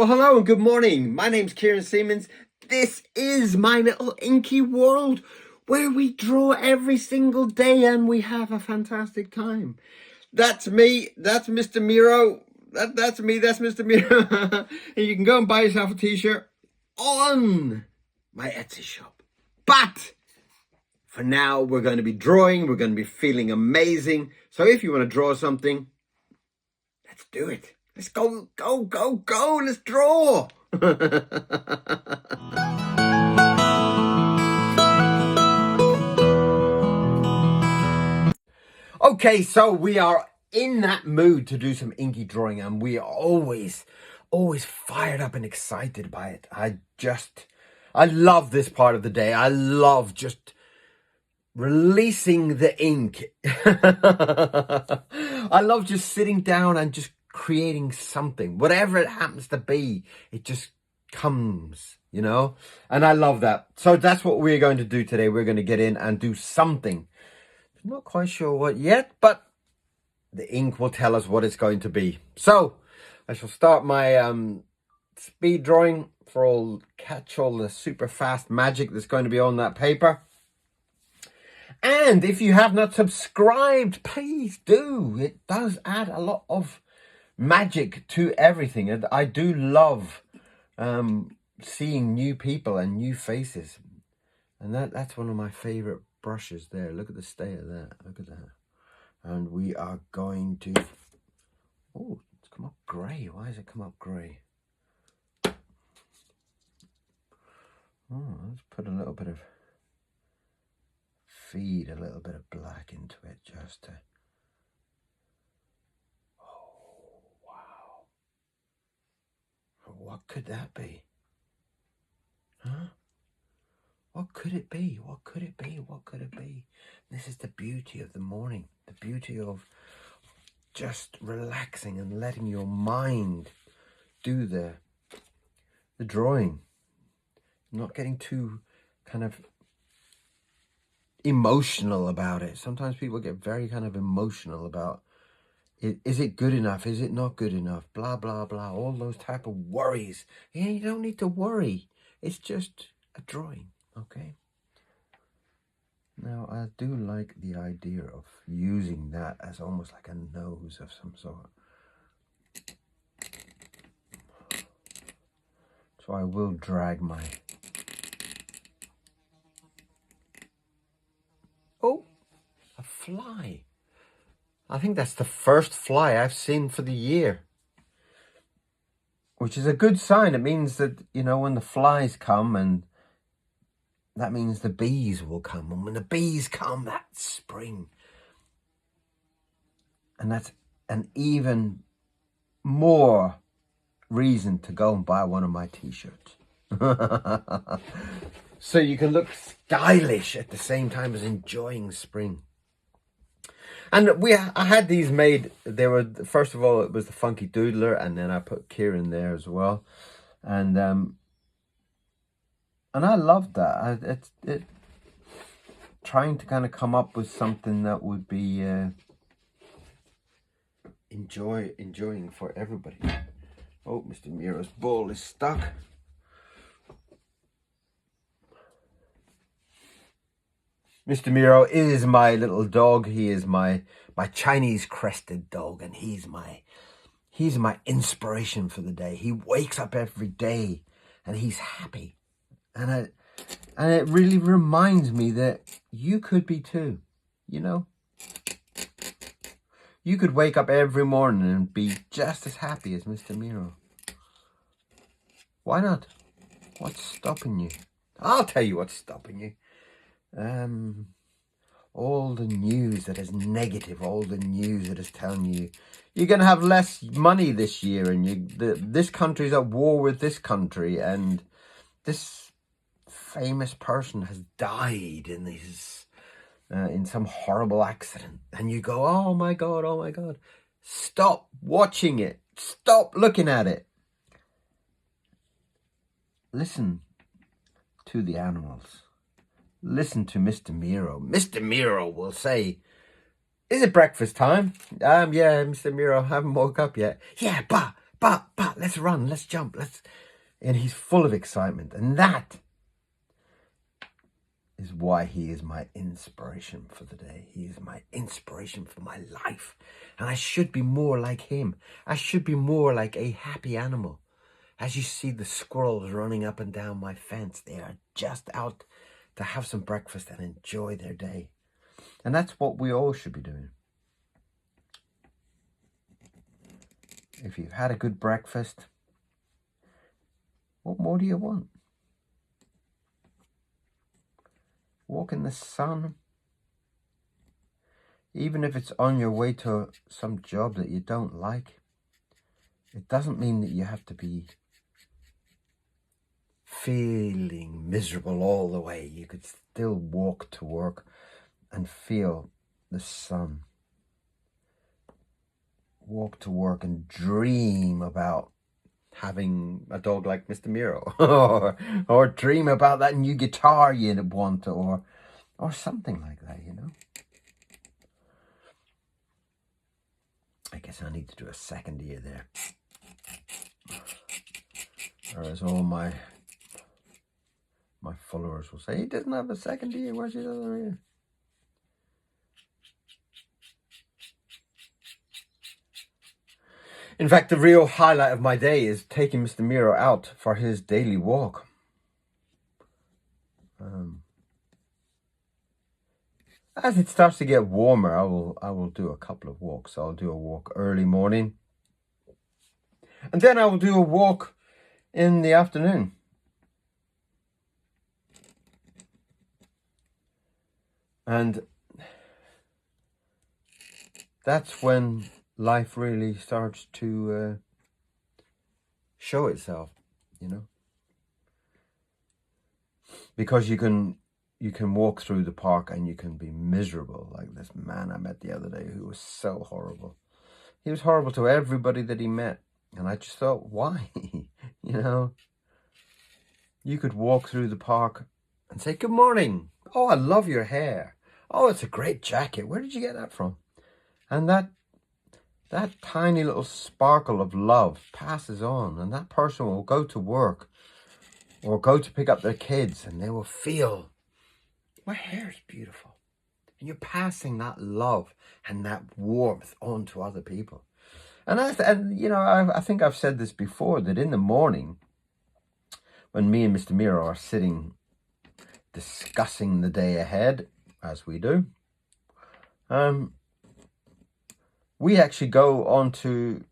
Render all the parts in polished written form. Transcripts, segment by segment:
Well, hello and good morning. My name's Kieron Seamons. This is my little Inky world where we draw every single day and we have a fantastic time. That's me. That's Mr. Miro. That's me. That's Mr. Miro. And you can go and buy yourself a t-shirt on my Etsy shop. But for now, we're going to be drawing. We're going to be feeling amazing. So if you want to draw something, let's do it. Let's go. Let's draw. Okay, so we are in that mood to do some inky drawing, and we are always fired up and excited by it. I love this part of the day. I love just releasing the ink. I love just sitting down and just creating something, whatever it happens to be. It just comes, you know, and I love that. So that's what we're going to do today. We're going to get in and do something. I'm not quite sure what yet, but the ink will tell us what it's going to be. So I shall start my speed drawing for catch all the super fast magic that's going to be on that paper. And if you have not subscribed, please do. It does add a lot of magic to everything. And I do love seeing new people and new faces. And that's one of my favorite brushes there. Look at the state of that. Look at that. And we are going to... Oh, it's come up grey. Why has it come up grey? Oh, let's put a little bit of... feed a little bit of black into it just to... Oh, wow. What could that be? Huh? What could it be? What could it be? What could it be? This is the beauty of the morning. The beauty of just relaxing and letting your mind do the drawing. Not getting too kind of emotional about it. Sometimes people get very kind of emotional about it. Is it good enough? Is it not good enough? Blah, blah, blah. All those type of worries. Yeah, you don't need to worry. It's just a drawing, okay? Now, I do like the idea of using that as almost like a nose of some sort. So I will drag my... Oh, a fly. I think that's the first fly I've seen for the year. Which is a good sign. It means that, you know, when the flies come, and that means the bees will come. And when the bees come, that's spring. And that's an even more reason to go and buy one of my t-shirts. So you can look stylish at the same time as enjoying spring. And I had these made. They were, first of all, it was the Funky Doodler, and then I put Kieron there as well. And I loved that. It trying to kind of come up with something that would be enjoying for everybody. Oh, Mr. Miro's ball is stuck. Mr. Miro is my little dog. He is my Chinese crested dog, and he's my inspiration for the day. He wakes up every day and he's happy. And it really reminds me that you could be too, you know? You could wake up every morning and be just as happy as Mr. Miro. Why not? What's stopping you? I'll tell you what's stopping you. All the news that is negative, all the news that is telling you you're going to have less money this year, and this country's at war with this country, and this famous person has died in some horrible accident, and you go, oh my God. Stop watching it. Stop looking at it. Listen to the animals. Listen to Mr. Miro. Mr. Miro will say, is it breakfast time? Yeah, Mr. Miro, I haven't woke up yet. Yeah, but but, let's run, let's jump, and he's full of excitement. And that is why he is my inspiration for the day. He is my inspiration for my life. And I should be more like him. I should be more like a happy animal. As you see the squirrels running up and down my fence, they are just out to have some breakfast and enjoy their day. And that's what we all should be doing. If you've had a good breakfast, what more do you want? Walk in the sun. Even if it's on your way to some job that you don't like, it doesn't mean that you have to be feeling miserable all the way. You could still walk to work and feel the sun. Walk to work and dream about having a dog like Mr. Miro, or dream about that new guitar you want, or something like that, you know. I guess I need to do a second ear there. Or as all my followers will say, he doesn't have a second ear, where's his other ear? In fact, the real highlight of my day is taking Mr. Miro out for his daily walk. As it starts to get warmer, I will do a couple of walks. I'll do a walk early morning, and then I will do a walk in the afternoon. And that's when life really starts to show itself, you know. Because you can walk through the park and you can be miserable, like this man I met the other day who was so horrible. He was horrible to everybody that he met. And I just thought, why? You know, you could walk through the park and say, good morning. Oh, I love your hair. Oh, it's a great jacket. Where did you get that from? And that tiny little sparkle of love passes on, and that person will go to work or go to pick up their kids, and they will feel, my hair is beautiful. And you're passing that love and that warmth on to other people. And you know, I think I've said this before, that in the morning, when me and Mr. Miro are sitting discussing the day ahead, as we do, we actually go onto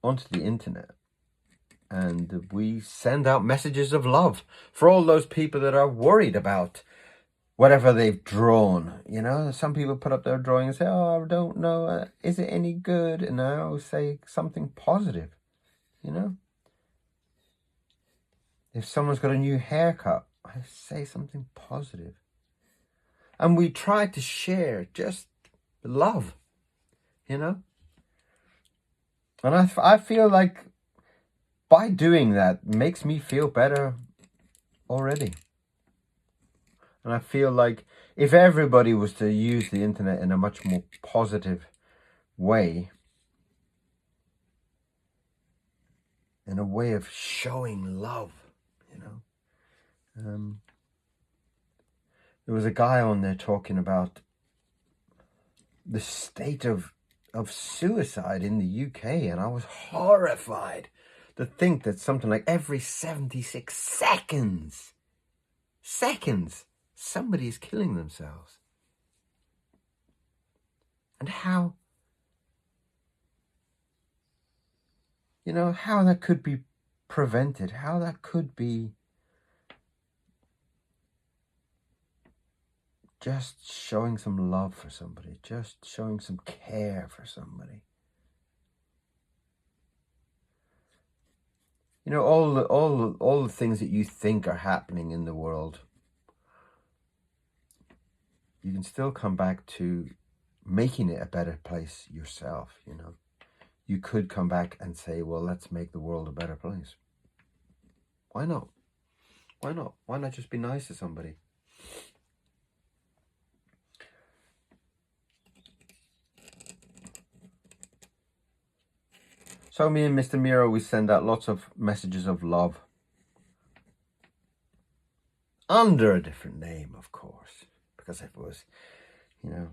the internet, and we send out messages of love for all those people that are worried about whatever they've drawn. You know, some people put up their drawing and say, oh, I don't know, is it any good? And I always say something positive, you know. If someone's got a new haircut, I say something positive. And we try to share just love, you know. And I feel like by doing that makes me feel better already. And I feel like if everybody was to use the internet in a much more positive way, in a way of showing love, you know. There was a guy on there talking about the state of suicide in the UK, and I was horrified to think that something like every 76 seconds, somebody is killing themselves. And how, you know, how that could be prevented, how that could be just showing some love for somebody, just showing some care for somebody. You know, all the things that you think are happening in the world, you can still come back to making it a better place yourself, you know. You could come back and say, well, let's make the world a better place. Why not? Why not? Why not just be nice to somebody? So me and Mr. Miro, we send out lots of messages of love. Under a different name, of course. Because if it was, you know,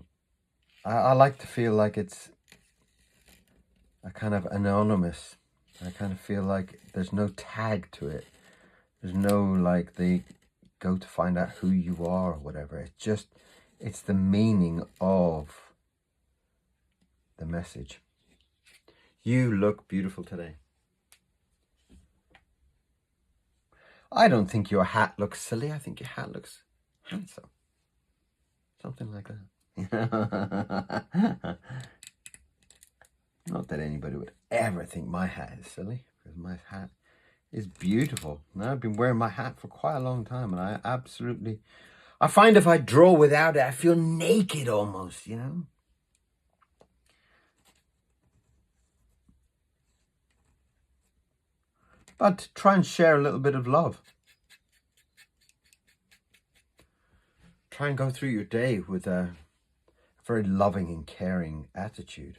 I like to feel like it's a kind of anonymous. I kind of feel like there's no tag to it. There's no, like, they go to find out who you are or whatever. It's just, it's the meaning of the message. You look beautiful today. I don't think your hat looks silly. I think your hat looks handsome. Something like that. Not that anybody would ever think my hat is silly, because my hat is beautiful. Now, I've been wearing my hat for quite a long time, and I find if I draw without it, I feel naked almost, you know? But try and share a little bit of love. Try and go through your day with a very loving and caring attitude.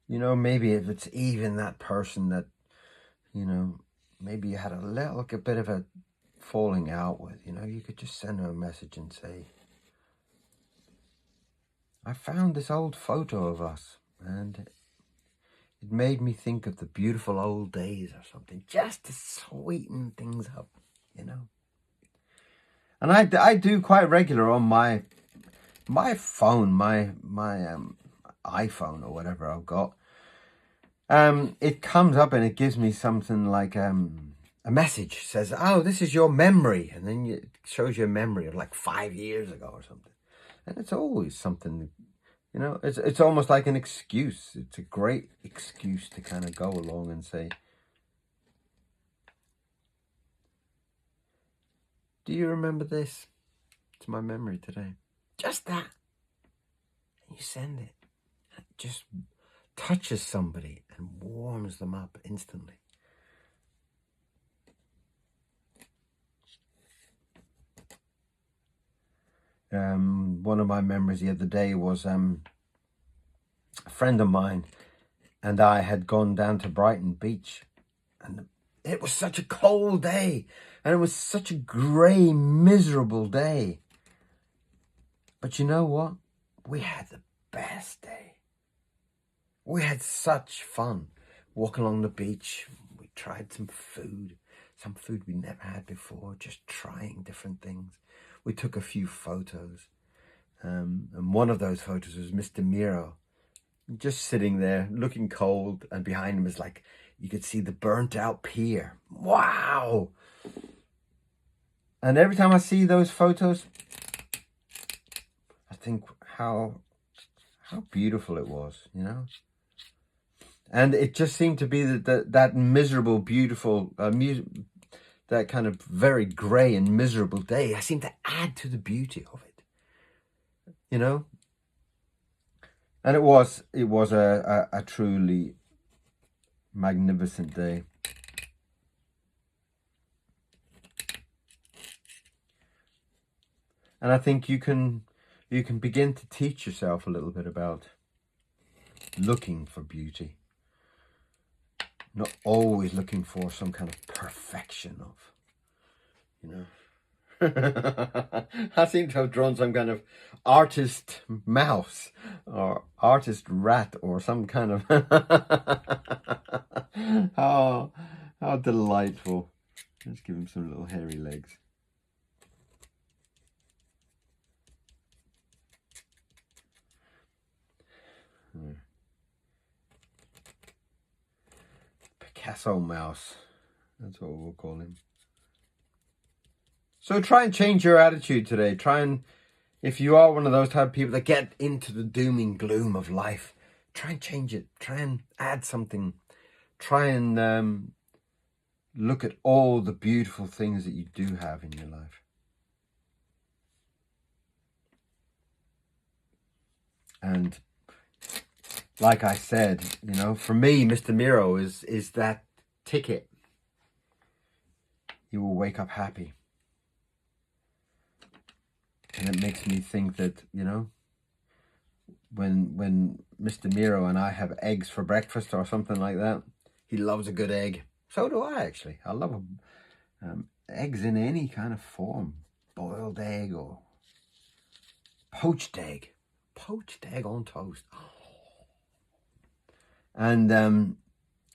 You know, maybe if it's even that person that, you know, maybe you had a little bit of a falling out with, you know, you could just send her a message and say, I found this old photo of us and it made me think of the beautiful old days or something, just to sweeten things up, you know. And I do quite regular on my phone, my iPhone or whatever I've got. It comes up and it gives me something like a message, says, oh, this is your memory, and then it shows you a memory of like 5 years ago or something. And it's always something, you know, it's almost like an excuse. It's a great excuse to kind of go along and say, do you remember this? It's my memory today. Just that. And you send it. It just touches somebody and warms them up instantly. One of my memories the other day was a friend of mine and I had gone down to Brighton Beach, and it was such a cold day and it was such a grey, miserable day. But you know what? We had the best day. We had such fun walking along the beach. We tried some food we never had before, just trying different things. We took a few photos. And one of those photos was Mr. Miro, just sitting there looking cold, and behind him is like, you could see the burnt out pier. Wow! And every time I see those photos, I think how beautiful it was, you know? And it just seemed to be that miserable, beautiful, that kind of very grey and miserable day. I seemed to add to the beauty of it, you know? And it was a truly magnificent day. And I think you can begin to teach yourself a little bit about looking for beauty. Not always looking for some kind of perfection of, you know. I seem to have drawn some kind of artist mouse or artist rat or some kind of how delightful. Let's give him some little hairy legs. Picasso mouse, that's what we'll call him. So try and change your attitude today. Try and, if you are one of those type of people that get into the doom and gloom of life, try and change it. Try and add something. Try and look at all the beautiful things that you do have in your life. And like I said, you know, for me, Mr. Miro is that ticket. You will wake up happy. And it makes me think that, you know, when Mr. Miro and I have eggs for breakfast or something like that. He loves a good egg. So do I, actually. I love eggs in any kind of form. Boiled egg or poached egg. Poached egg on toast. And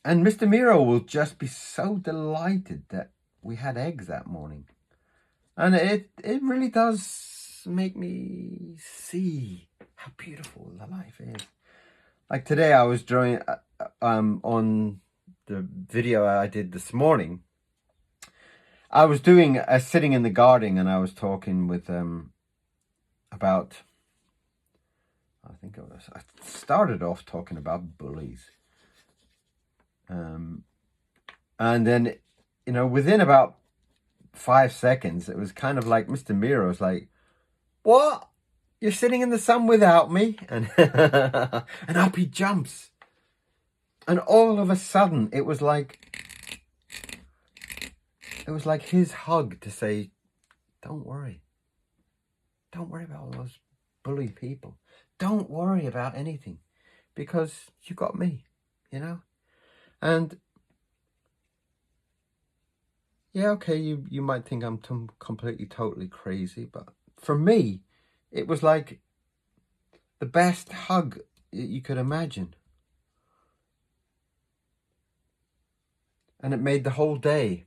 Mr. Miro will just be so delighted that we had eggs that morning. And it really does make me see how beautiful the life is. Like today I was drawing on the video I did this morning. I was doing a sitting in the garden, and I was talking with about, I started off talking about bullies. And then, you know, within about 5 seconds, it was kind of like Mr. Miro's like, "What? You're sitting in the sun without me?" And and up he jumps. And all of a sudden, it was like his hug to say, "Don't worry. Don't worry about all those bully people. Don't worry about anything, because you got me," you know? And yeah, okay, you might think I'm completely, totally crazy, but for me, it was like the best hug you could imagine. And it made the whole day.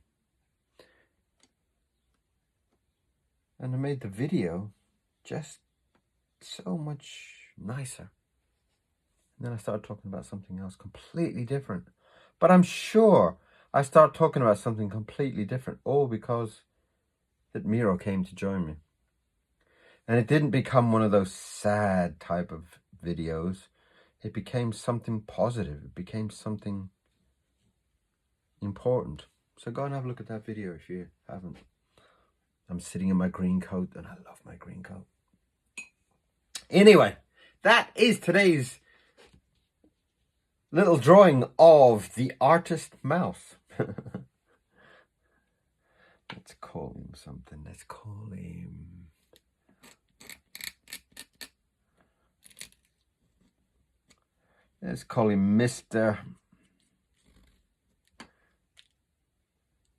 And it made the video just so much nicer. And then I started talking about something else completely different. But I'm sure I started talking about something completely different, all because that Miro came to join me. And it didn't become one of those sad type of videos. It became something positive. It became something important. So go and have a look at that video if you haven't. I'm sitting in my green coat, and I love my green coat. Anyway, that is today's little drawing of the artist mouse. Let's call him something. Let's call him...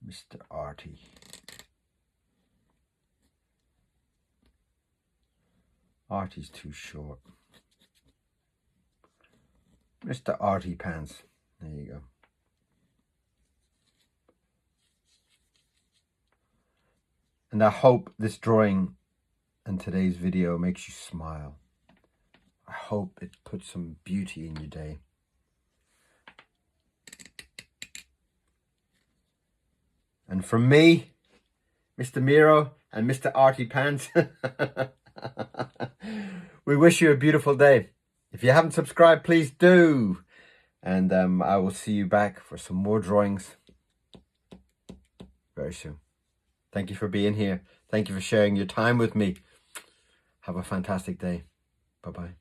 Mr. Arty. Arty's too short. Mr. Arty Pants. There you go. And I hope this drawing and today's video makes you smile. I hope it puts some beauty in your day. And from me, Mr. Miro and Mr. Arty Pants, we wish you a beautiful day. If you haven't subscribed, please do. And I will see you back for some more drawings very soon. Thank you for being here. Thank you for sharing your time with me. Have a fantastic day. Bye-bye.